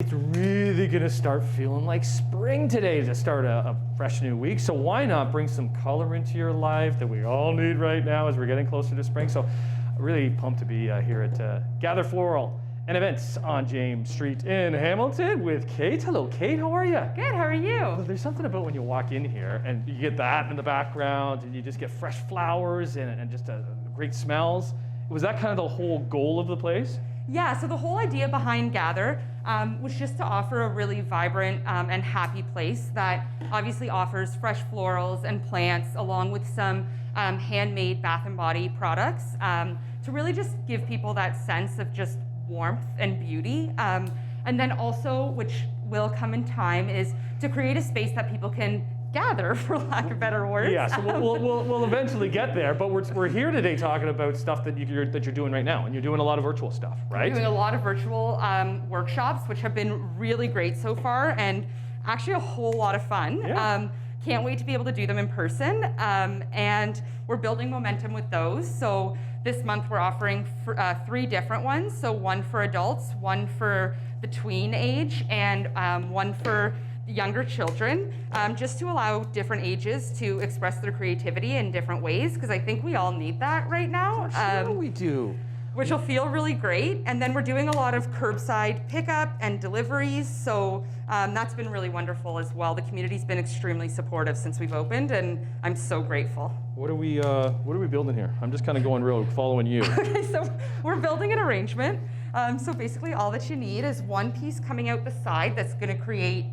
It's really gonna start feeling like spring today to start a fresh new week. So why not bring some color into your life that we all need right now as we're getting closer to spring. So I'm really pumped to be here at Gather Floral and Events on James Street in Hamilton with Kate. Hello, Kate, how are you? Good, how are you? Well, there's something about when you walk in here and you get that in the background and you just get fresh flowers and just great smells. Was that kind of the whole goal of the place? Yeah, so the whole idea behind Gather was just to offer a really vibrant and happy place that obviously offers fresh florals and plants along with some handmade bath and body products to really just give people that sense of just warmth and beauty. And then also, which will come in time, is to create a space that people can gather, for lack of better words. Yeah, so we'll eventually get there, but we're here today talking about stuff that you're doing right now, and you're doing a lot of virtual stuff, right? We're doing a lot of virtual workshops, which have been really great so far, and actually a whole lot of fun. Yeah. Can't wait to be able to do them in person, and we're building momentum with those. So this month we're offering 3 different ones, so one for adults, one for the tween age, and one for younger children, just to allow different ages to express their creativity in different ways, because I think we all need that right now. For sure we do. Which will feel really great. And then we're doing a lot of curbside pickup and deliveries, so that's been really wonderful as well. The community's been extremely supportive since we've opened, and I'm so grateful. What are we building here? I'm just kind of going rogue, following you. Okay, so we're building an arrangement. So basically all that you need is one piece coming out the side that's gonna create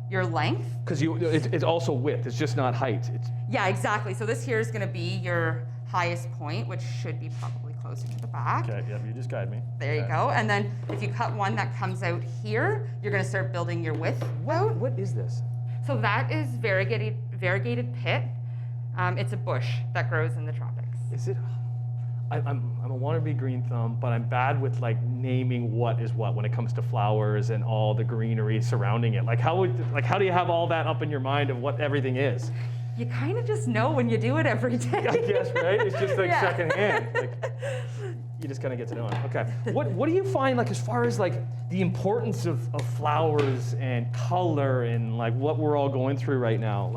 your length. Because it's also width, it's just not height. Yeah, exactly. So this here is going to be your highest point, which should be probably closer to the back. Okay, yep, you just guide me. There you go. And then if you cut one that comes out here, you're going to start building your width out. What is this? So that is variegated pit. It's a bush that grows in the tropics. Is it? I'm a wannabe green thumb, but I'm bad with like naming what is what when it comes to flowers and all the greenery surrounding it. How do you have all that up in your mind of what everything is? You kind of just know when you do it every day. I guess, right? It's just like secondhand. You just kind of get to know it. Okay. What do you find as far as the importance of flowers and color and what we're all going through right now?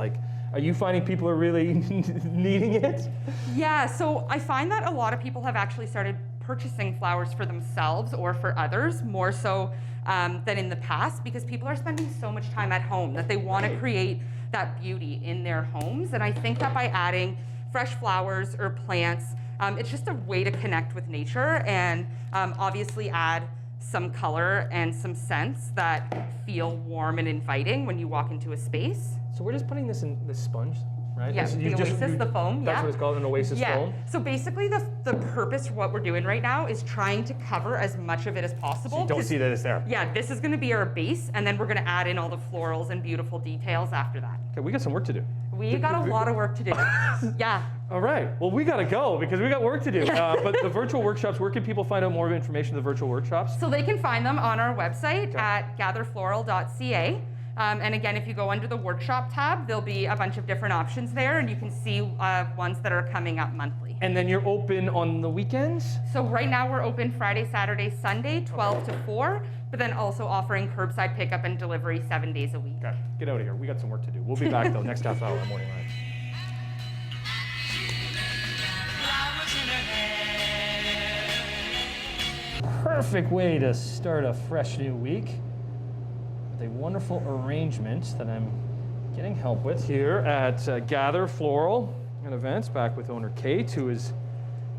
Are you finding people are really needing it? Yeah, so I find that a lot of people have actually started purchasing flowers for themselves or for others, more so than in the past, because people are spending so much time at home that they want to create that beauty in their homes. And I think that by adding fresh flowers or plants, it's just a way to connect with nature and obviously add some color and some scents that feel warm and inviting when you walk into a space. So we're just putting this in this sponge, right? Yeah, the Oasis, the foam. That's what it's called, an Oasis foam? So basically the purpose of what we're doing right now is trying to cover as much of it as possible. So you don't see that it's there? Yeah, this is going to be our base, and then we're going to add in all the florals and beautiful details after that. Okay, we got some work to do. We got a lot of work to do. Yeah. All right. Well, we got to go because we got work to do. But the virtual workshops, where can people find out more information on the virtual workshops? So they can find them on our website at gatherfloral.ca. And again, if you go under the workshop tab, there'll be a bunch of different options there, and you can see ones that are coming up monthly. And then you're open on the weekends? So right now we're open Friday, Saturday, Sunday, 12 to 4, but then also offering curbside pickup and delivery 7 days a week. Okay, get out of here. We got some work to do. We'll be back though next half hour on Morning Live. Perfect way to start a fresh new week. A wonderful arrangement that I'm getting help with here at Gather Floral and Events, back with owner Kate, who is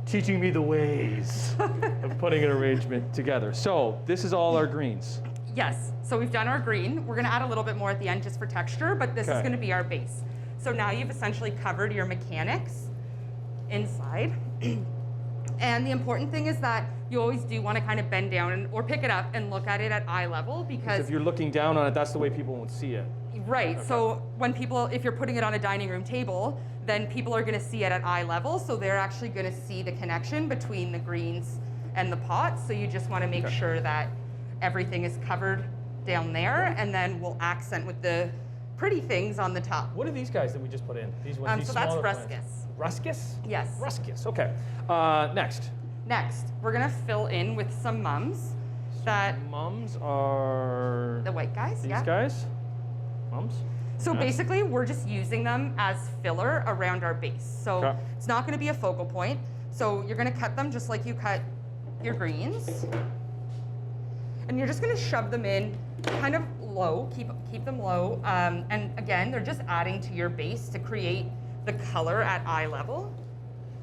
teaching me the ways of putting an arrangement together. So this is all our greens. Yes, so we've done our green. We're gonna add a little bit more at the end just for texture, but this is gonna be our base. So now you've essentially covered your mechanics inside. And the important thing is that you always do want to kind of bend down or pick it up and look at it at eye level, because if you're looking down on it, that's the way people won't see it. Right. Okay. So if you're putting it on a dining room table, then people are going to see it at eye level. So they're actually going to see the connection between the greens and the pots. So you just want to make sure that everything is covered down there, and then we'll accent with the pretty things on the top. What are these guys that we just put in? These ones. These so that's plants. ruscus. Ruscus? Yes. Ruscus. Okay. Next. Next, we're gonna fill in with some mums. that Mums are the white guys, these yeah. guys? Mums? So Okay. basically, we're just using them as filler around our base. So Okay. it's not going to be a focal point. So you're going to cut them just like you cut your greens. And you're just going to shove them in kind of low, keep them low. And again, they're just adding to your base to create the color at eye level.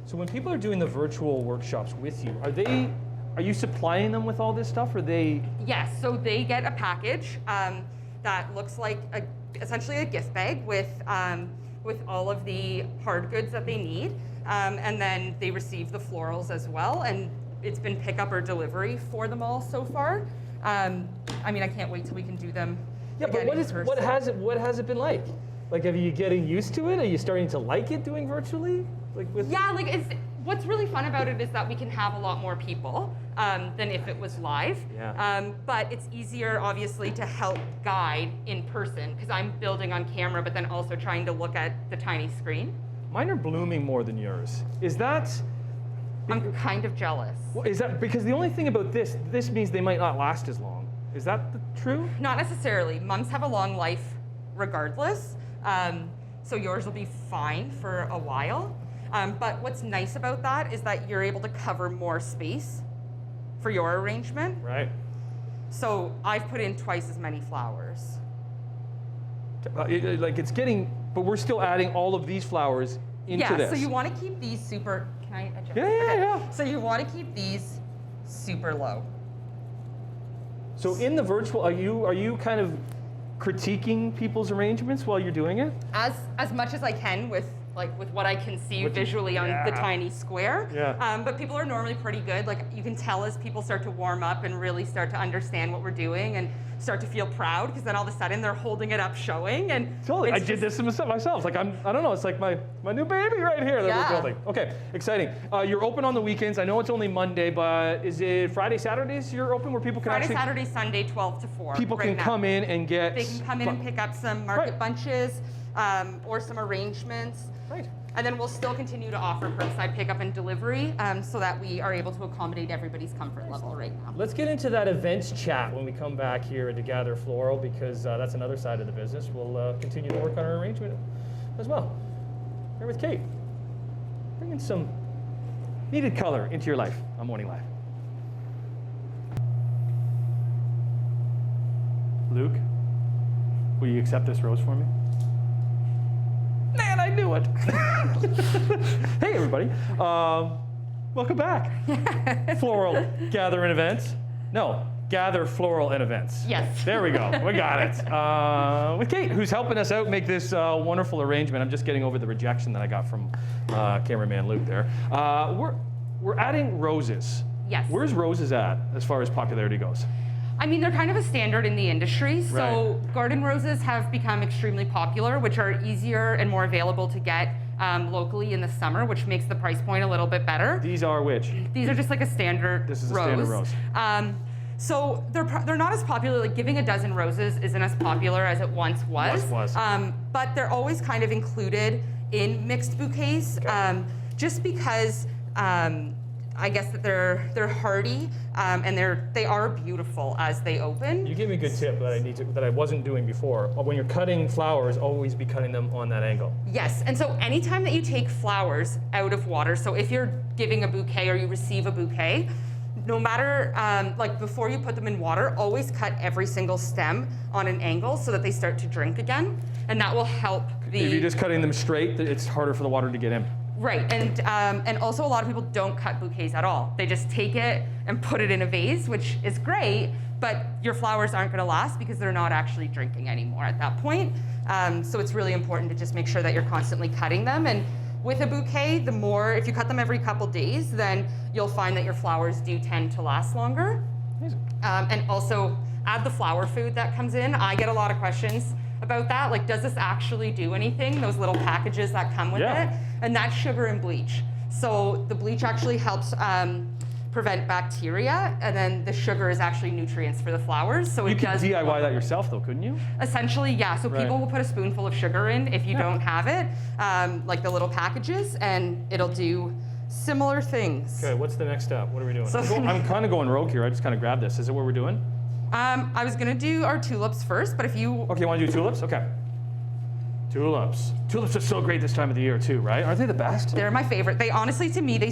So when people are doing the virtual workshops with you, are you supplying them with all this stuff, or they? Yes, so they get a package that looks like essentially a gift bag with all of the hard goods that they need, and then they receive the florals as well. And it's been pickup or delivery for them all so far. I mean, I can't wait till we can do them. Yeah, but again in person. what has it been like? Like, are you getting used to it? Are you starting to like it doing virtually? Yeah, like what's really fun about it is that we can have a lot more people than if it was live. Yeah. But it's easier, obviously, to help guide in person because I'm building on camera, but then also trying to look at the tiny screen. Mine are blooming more than yours. Is that? I'm kind of jealous. Well, is that because the only thing about this means they might not last as long? Is that true? Not necessarily. Mums have a long life regardless, so yours will be fine for a while. But what's nice about that is that you're able to cover more space for your arrangement. Right. So I've put in twice as many flowers. But we're still adding all of these flowers into this. So you want to keep these super, can I adjust? Yeah. Okay. So you want to keep these super low. So in the virtual, are you kind of critiquing people's arrangements while you're doing it? As much as I can with what I can see visually on the tiny square. Yeah. But people are normally pretty good. Like you can tell as people start to warm up and really start to understand what we're doing and start to feel proud because then all of a sudden they're holding it up showing and Totally. I did this myself. Like I don't know, it's like my new baby right here that we're building. Okay, exciting. You're open on the weekends. I know it's only Monday, but is it Friday, Saturdays you're open where people can Friday, Saturday, Sunday, 12 to 4. People can come in and get. They can come in and pick up some market bunches or some arrangements. Right. And then we'll still continue to offer curbside pickup and delivery so that we are able to accommodate everybody's comfort level right now. Let's get into that events chat when we come back here at Gather Floral because that's another side of the business. We'll continue to work on our arrangement as well. Here with Kate, bringing some needed color into your life on Morning Live. Luke, will you accept this rose for me? Man, I knew it. Hey, everybody. Welcome back. Floral Gather and Events. No, Gather Floral and Events. Yes. There we go. We got it. With Kate, who's helping us out make this wonderful arrangement. I'm just getting over the rejection that I got from cameraman Luke there. We're adding roses. Yes. Where's roses at as far as popularity goes? I mean, they're kind of a standard in the industry. So Right. garden roses have become extremely popular, which are easier and more available to get locally in the summer, which makes the price point a little bit better. These are which? These are just like a standard rose. This is a standard rose. So they're not as popular. Like giving a dozen roses isn't as popular as it once was. But they're always kind of included in mixed bouquets, just because I guess that they're hardy and they are beautiful as they open. You gave me a good tip that I wasn't doing before. When you're cutting flowers, always be cutting them on that angle. Yes, and so anytime that you take flowers out of water, so if you're giving a bouquet or you receive a bouquet, no matter, like before you put them in water, always cut every single stem on an angle so that they start to drink again, and that will help If you're just cutting them straight, it's harder for the water to get in. Right, and also a lot of people don't cut bouquets at all. They just take it and put it in a vase, which is great, but your flowers aren't gonna last because they're not actually drinking anymore at that point. So it's really important to just make sure that you're constantly cutting them. And with a bouquet, if you cut them every couple days, then you'll find that your flowers do tend to last longer. And also add the flower food that comes in. I get a lot of questions about that. Like, does this actually do anything? Those little packages that come with it. And that's sugar and bleach. So the bleach actually helps prevent bacteria, and then the sugar is actually nutrients for the flowers. So You could DIY that yourself, though, couldn't you? Essentially, yeah. So people will put a spoonful of sugar in if you don't have it, like the little packages, and it'll do similar things. Okay, what's the next step? What are we doing? So- I'm kind of going rogue here. I just kind of grabbed this. Is it what we're doing? I was gonna do our tulips first, but if you... Okay, you want to do tulips? Okay. Tulips. Tulips are so great this time of the year too, right? Aren't they the best? They're my favorite. They honestly, to me, they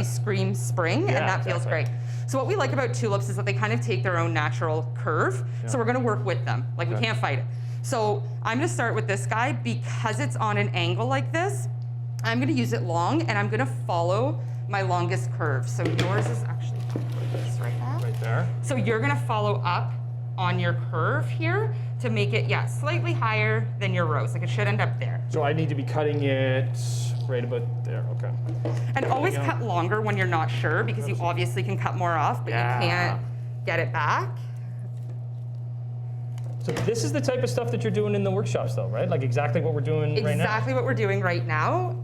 scream spring, Yeah, and that feels exactly. great. So what we like about tulips is that they kind of take their own natural curve. Yeah. So we're gonna work with them. Like, we Okay. can't fight it. So I'm gonna start with this guy because it's on an angle like this. I'm gonna use it long, and I'm gonna follow my longest curve. So yours is actually like this right now. Right there. So you're gonna follow up on your curve here to make it, yeah, slightly higher than your rose. Like, it should end up there. So I need to be cutting it right about there. Okay. And always go. cut longer when you're not sure, because you obviously can cut more off, but Yeah. you can't get it back. So this is the type of stuff that you're doing in the workshops, though, right? Like exactly what we're doing right now. Exactly what we're doing right now.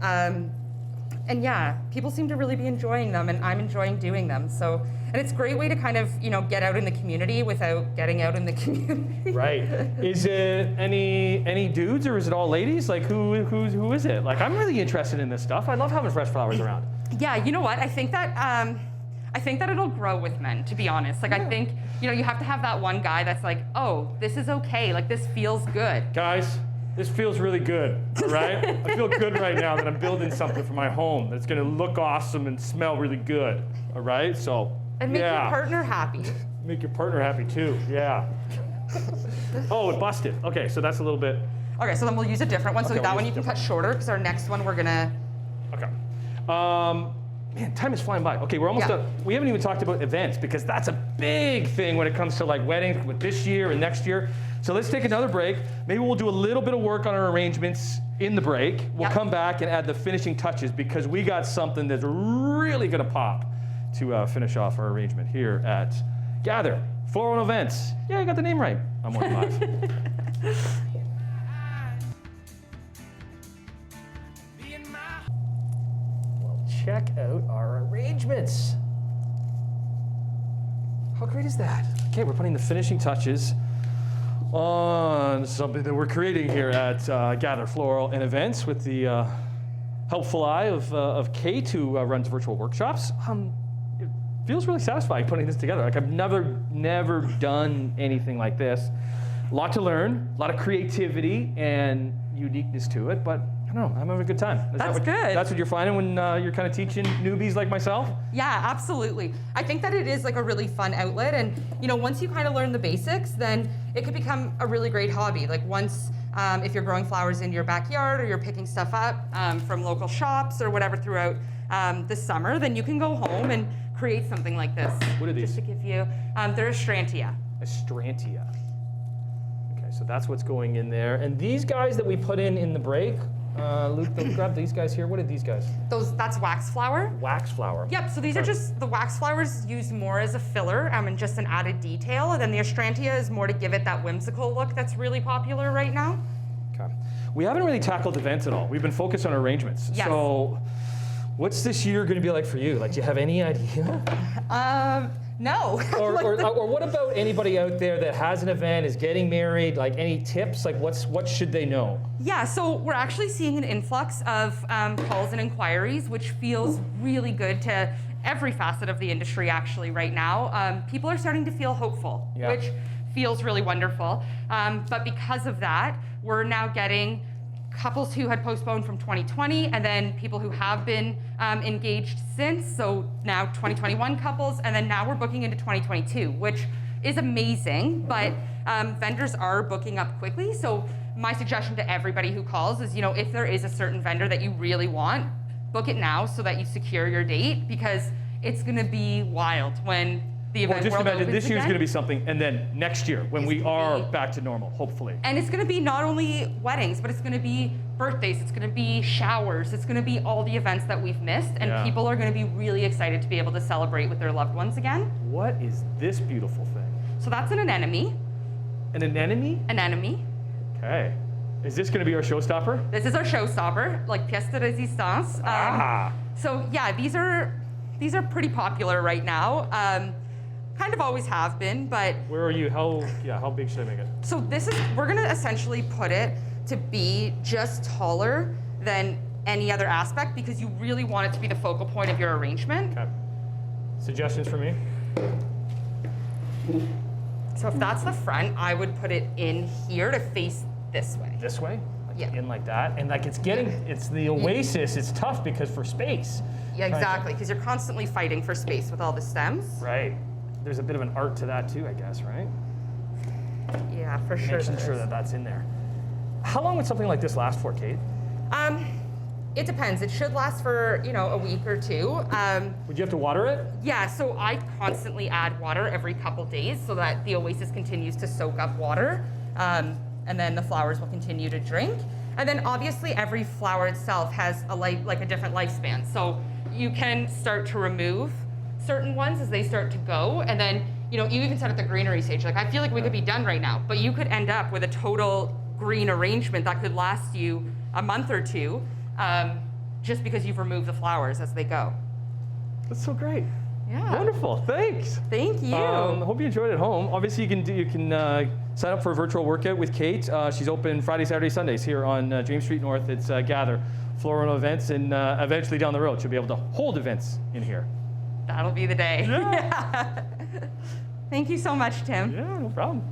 And yeah, people seem to really be enjoying them, and I'm enjoying doing them. So, and it's a great way to kind of, get out in the community without getting out in the community. Right. Is it any dudes or is it all ladies? Like who is it? Like I'm really interested in this stuff. I love having fresh flowers around. Yeah, you know what? I think that it'll grow with men, to be honest. Like, I think, you have to have that one guy that's like, oh, this is okay. Like, this feels good. Guys, this feels really good, all right? I feel good right now that I'm building something for my home that's gonna look awesome and smell really good, all right? So, And make yeah. your partner happy. Make your partner happy too, yeah. Oh, it busted. Okay, so that's a little bit, Okay, so then we'll use a different one. So Okay, that we'll one use you a can cut shorter, because our next one we're gonna... okay. Man, time is flying by. Okay, we're almost Yeah. done. We haven't even talked about events because that's a big thing when it comes to like weddings with this year and next year. So let's take another break. Maybe we'll do a little bit of work on our arrangements in the break. We'll Yep. come back and add the finishing touches because we got something that's really gonna pop to finish off our arrangement here at Gather Floral and Events. Yeah, I got the name right. I'm on live. Well, check out our arrangements. How great is that? Okay, we're putting the finishing touches on something that we're creating here at Gather Floral and Events with the helpful eye of Kate, who runs virtual workshops. It feels really satisfying putting this together. Like I've never done anything like this. A lot to learn, a lot of creativity and uniqueness to it, but I don't know, I'm having a good time. That's good. That's what you're finding when you're kind of teaching newbies like myself? Yeah, absolutely. I think that it is like a really fun outlet, and once you kind of learn the basics, then it could become a really great hobby. Like once, if you're growing flowers in your backyard or you're picking stuff up from local shops or whatever throughout the summer, then you can go home and create something like this. What are these? Just to give you, they're Astrantia. Astrantia. Okay, so that's what's going in there. And these guys that we put in the break, Luke, grab these guys here. What are these guys? That's wax flower. Wax flower. Yep, so these are just the wax flowers used more as a filler and just an added detail. And then the Astrantia is more to give it that whimsical look that's really popular right now. Okay. We haven't really tackled events at all. We've been focused on arrangements. Yes. So what's this year going to be like for you? Like, do you have any idea? No. or what about anybody out there that has an event, is getting married? Like, any tips? Like, what should they know? Yeah, so we're actually seeing an influx of calls and inquiries, which feels really good to every facet of the industry actually right now. People are starting to feel hopeful, Yeah. which feels really wonderful. But because of that, we're now getting couples who had postponed from 2020, and then people who have been engaged since, so now 2021 couples, and then now we're booking into 2022, which is amazing, but vendors are booking up quickly. So my suggestion to everybody who calls is, if there is a certain vendor that you really want, book it now so that you secure your date, because it's gonna be wild when the event Well, just world imagine opens this year's again. going to be something, and then next year when we It's gonna are be- back to normal, hopefully. And it's gonna be not only weddings, but it's gonna be birthdays, it's gonna be showers, it's gonna be all the events that we've missed, and Yeah. people are gonna be really excited to be able to celebrate with their loved ones again. What is this beautiful thing? So that's an anemone. An anemone? Anemone. Okay. Is this going to be our showstopper? This is our showstopper, like pièce de résistance. So yeah, these are pretty popular right now. Kind of always have been, but Where are you? How big should I make it? so we're gonna essentially put it to be just taller than any other aspect because you really want it to be the focal point of your arrangement. Okay. Suggestions for me? So if that's the front, I would put it in here to face this way. This way? Like Yeah. in like that? And like it's the oasis, it's tough because for space. Yeah, exactly, because you're constantly fighting for space with all the stems. Right. There's a bit of an art to that too, I guess, right? Yeah, for sure. Making sure that that's in there. How long would something like this last for, Kate? It depends. It should last for, a week or two. Would you have to water it? Yeah, so I constantly add water every couple days so that the oasis continues to soak up water, and then the flowers will continue to drink. And then obviously every flower itself has a different lifespan. So you can start to remove certain ones as they start to go, and then you even said at the greenery stage, like I feel like we could be done right now, but you could end up with a total green arrangement that could last you a month or two. Just because you've removed the flowers as they go. That's so great. Yeah. Wonderful. Thanks. Thank you. Hope you enjoyed it at home. Obviously, you can sign up for a virtual workout with Kate. She's open Friday, Saturday, Sundays here on James Street North. It's Gather Floral and Events, and eventually down the road, she'll be able to hold events in here. That'll be the day. Yeah. Thank you so much, Tim. Yeah, no problem.